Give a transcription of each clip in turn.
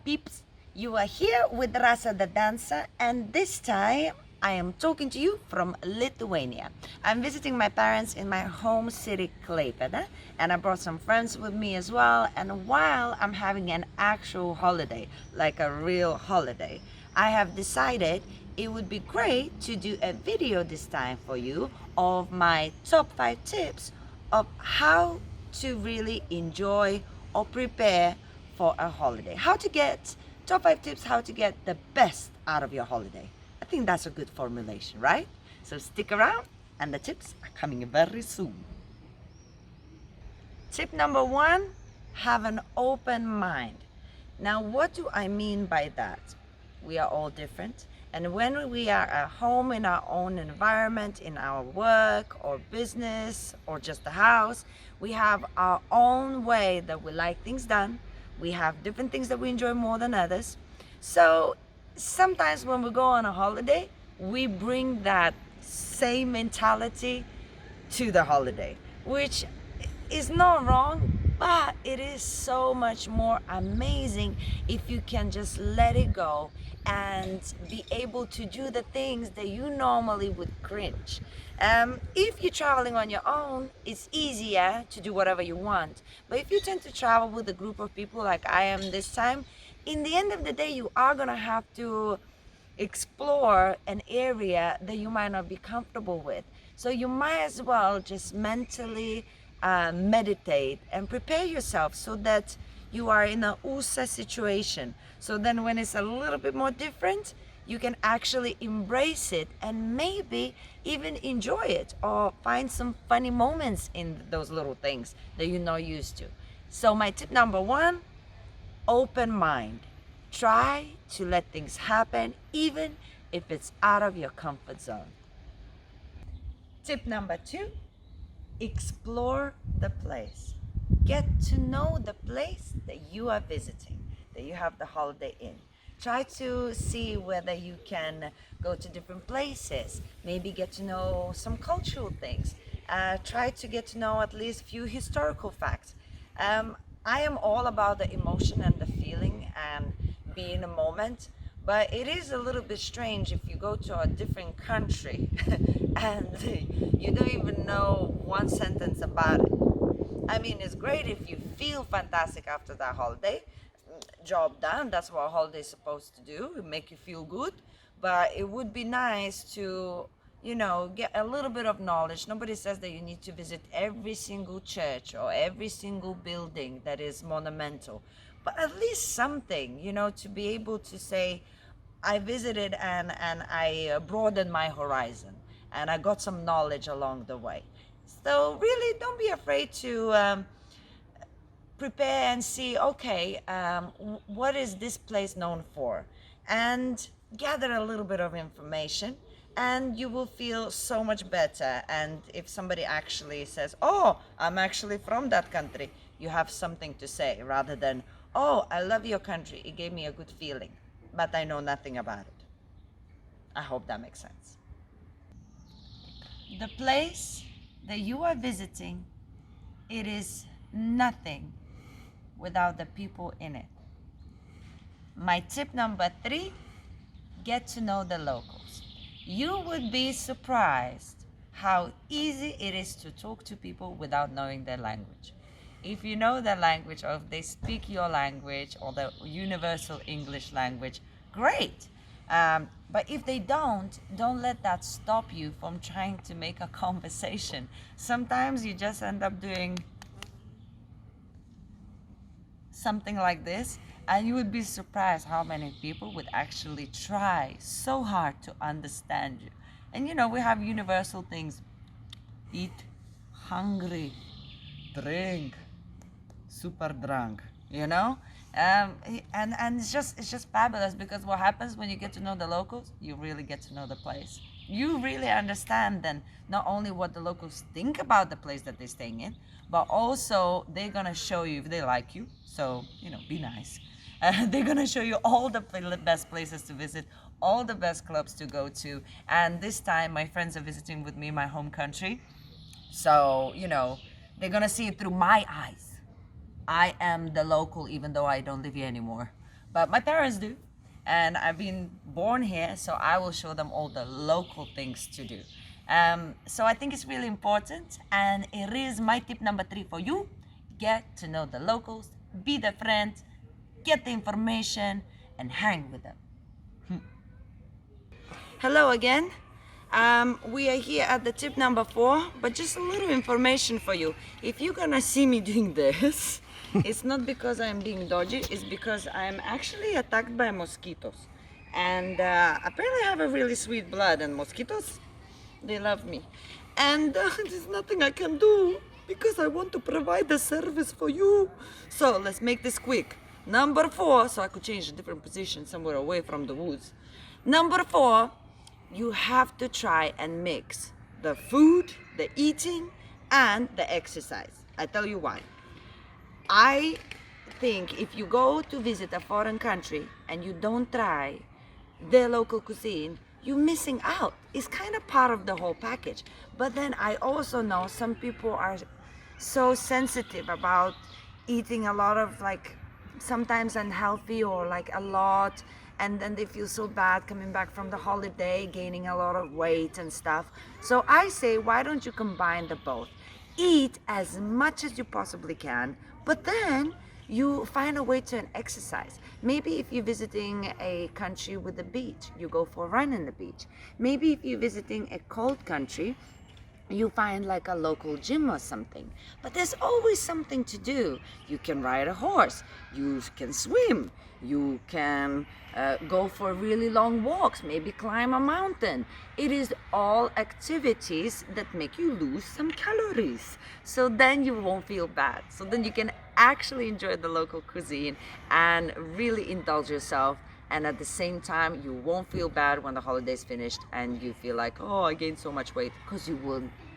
peeps? You are here with Rasa the dancer, and this time I am talking to you from Lithuania. I'm visiting my parents in my home city, Klaipėda, and I brought some friends with me as well. And while I'm having an actual holiday, like a real holiday, I have decided it would be great to do a video this time for you of my top 5 tips of how to really enjoy or prepare for a holiday. How to get top 5 tips how to get the best out of your holiday. I think that's a good formulation, right? So stick around and the tips are coming very soon. Tip number 1, have an open mind. Now, what do I mean by that? We are all different. And when we are at home in our own environment, in our work or business or just the house, we have our own way that we like things done. We have different things that we enjoy more than others. So sometimes when we go on a holiday, we bring that same mentality to the holiday, which is not wrong, but it is so much more amazing if you can just let it go and be able to do the things that you normally would cringe. If you're traveling on your own, it's easier to do whatever you want. But if you tend to travel with a group of people like I am this time, in the end of the day, you are gonna have to explore an area that you might not be comfortable with. So you might as well just mentally meditate and prepare yourself so that you are in a USA situation. So then when it's a little bit more different, you can actually embrace it and maybe even enjoy it or find some funny moments in those little things that you're not used to. So my tip number 1, open mind. Try to let things happen even if it's out of your comfort zone. Tip number 2, explore the place. Get to know the place that you are visiting, that you have the holiday in. Try to see whether you can go to different places, maybe get to know some cultural things. Try to get to know at least a few historical facts. I am all about the emotion and the feeling and be in a moment, but it is a little bit strange if you go to a different country and you don't even know one sentence about it. I mean, it's great if you feel fantastic after that holiday. Job done, that's what a holiday is supposed to do, make you feel good. But it would be nice to, get a little bit of knowledge. Nobody says that you need to visit every single church or every single building that is monumental, but at least something, to be able to say, I visited and I broadened my horizon and I got some knowledge along the way. So really, don't be afraid to prepare and see, okay, what is this place known for? And gather a little bit of information and you will feel so much better. And if somebody actually says, oh, I'm actually from that country, you have something to say rather than, oh, I love your country, it gave me a good feeling, but I know nothing about it. I hope that makes sense. The place that you are visiting, it is nothing without the people in it. My tip number 3, get to know the locals. You would be surprised how easy it is to talk to people without knowing their language. If you know their language, or if they speak your language or the universal English language, great. But if they don't let that stop you from trying to make a conversation. Sometimes you just end up doing something like this, and you would be surprised how many people would actually try so hard to understand you. And we have universal things: eat, hungry, drink, super drunk, and it's just fabulous, because what happens when you get to know the locals, you really get to know the place. You really understand then not only what the locals think about the place that they're staying in, but also they're gonna show you if they like you. So be nice. They're gonna show you all the best places to visit, all the best clubs to go to. And this time my friends are visiting with me my home country, so they're gonna see it through my eyes. I am the local, even though I don't live here anymore. but my parents do. And I've been born here, so I will show them all the local things to do. So I think it's really important, and it is my tip number 3 for you. Get to know the locals, be their friend, get the information, and hang with them. Hello again. We are here at the tip number 4, but just a little information for you. If you're gonna see me doing this, it's not because I'm being dodgy, it's because I'm actually attacked by mosquitoes. And apparently I have a really sweet blood, and mosquitoes, they love me. And there's nothing I can do because I want to provide the service for you. So let's make this quick. Number 4, so I could change a different position somewhere away from the woods. Number 4, you have to try and mix the food, the eating, and the exercise. I tell you why. I think if you go to visit a foreign country and you don't try their local cuisine, you're missing out. It's kind of part of the whole package. But then I also know some people are so sensitive about eating a lot of, like, sometimes unhealthy or like a lot, and then they feel so bad coming back from the holiday, gaining a lot of weight and stuff. So I say, why don't you combine the both? Eat as much as you possibly can, but then you find a way to exercise. Maybe if you're visiting a country with a beach, you go for a run in the beach. Maybe if you're visiting a cold country, you find like a local gym or something. But there's always something to do. You can ride a horse, you can swim, you can go for really long walks, maybe climb a mountain. It is all activities that make you lose some calories. So then you won't feel bad. So then you can actually enjoy the local cuisine and really indulge yourself. And at the same time, you won't feel bad when the holiday's finished and you feel like, oh, I gained so much weight, because you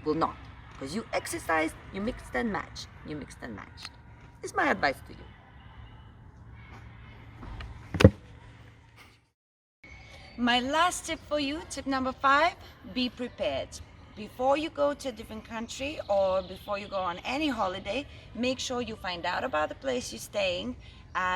will not. Because you exercised, you mixed and matched. You mixed and matched. It's my advice to you. My last tip for you, tip number 5, be prepared. Before you go to a different country or before you go on any holiday, make sure you find out about the place you're staying,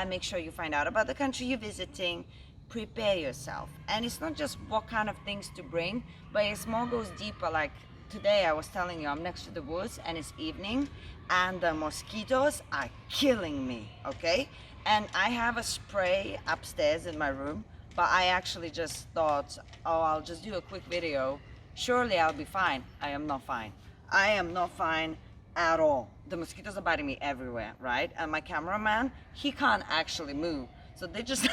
make sure you find out about the country you're visiting, prepare yourself. And it's not just what kind of things to bring, but it more goes deeper. Like today I was telling you, I'm next to the woods and it's evening and the mosquitoes are killing me, okay? And I have a spray upstairs in my room, but I actually just thought, oh, I'll just do a quick video. Surely I'll be fine. I am not fine. I am not fine at all. The mosquitoes are biting me everywhere, right? And my cameraman, he can't actually move. So they just,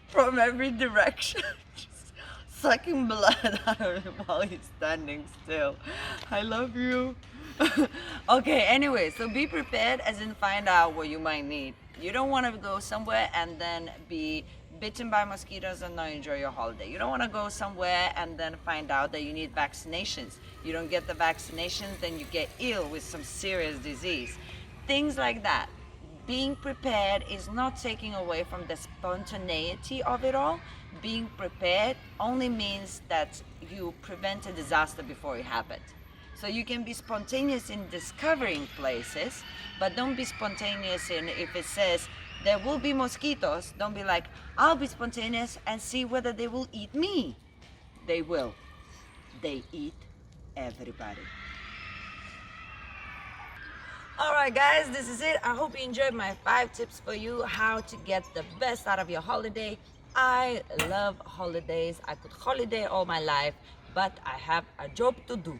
from every direction, just sucking blood out of him while he's standing still. I love you. Okay, anyway, so be prepared, as in find out what you might need. You don't want to go somewhere and then be bitten by mosquitoes and not enjoy your holiday. You don't want to go somewhere and then find out that you need vaccinations. You don't get the vaccinations, then you get ill with some serious disease. Things like that. Being prepared is not taking away from the spontaneity of it all. Being prepared only means that you prevent a disaster before it happened. So you can be spontaneous in discovering places, but don't be spontaneous in if it says there will be mosquitoes. Don't be like, I'll be spontaneous and see whether they will eat me. They will. They eat everybody. All right, guys, this is it. I hope you enjoyed my 5 tips for you how to get the best out of your holiday. I love holidays. I could holiday all my life, but I have a job to do.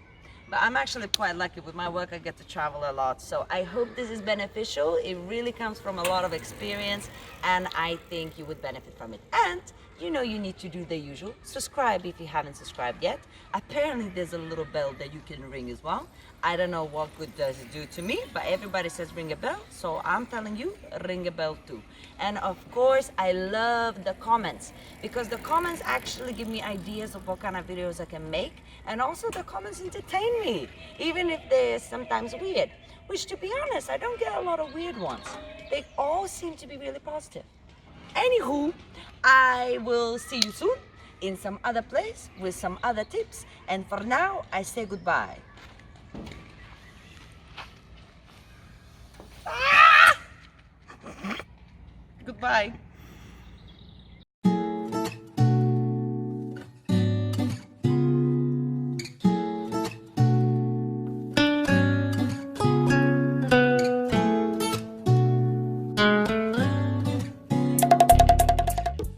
But I'm actually quite lucky with my work. I get to travel a lot. So I hope this is beneficial. It really comes from a lot of experience, and I think you would benefit from it. And you know you need to do the usual. Subscribe if you haven't subscribed yet. Apparently there's a little bell that you can ring as well. I don't know what good does it do to me, but everybody says ring a bell. So I'm telling you, ring a bell too. And of course, I love the comments, because the comments actually give me ideas of what kind of videos I can make. And also the comments entertain me, even if they're sometimes weird. Which, to be honest, I don't get a lot of weird ones. They all seem to be really positive. Anywho, I will see you soon in some other place with some other tips. And for now, I say goodbye. Goodbye. Bye.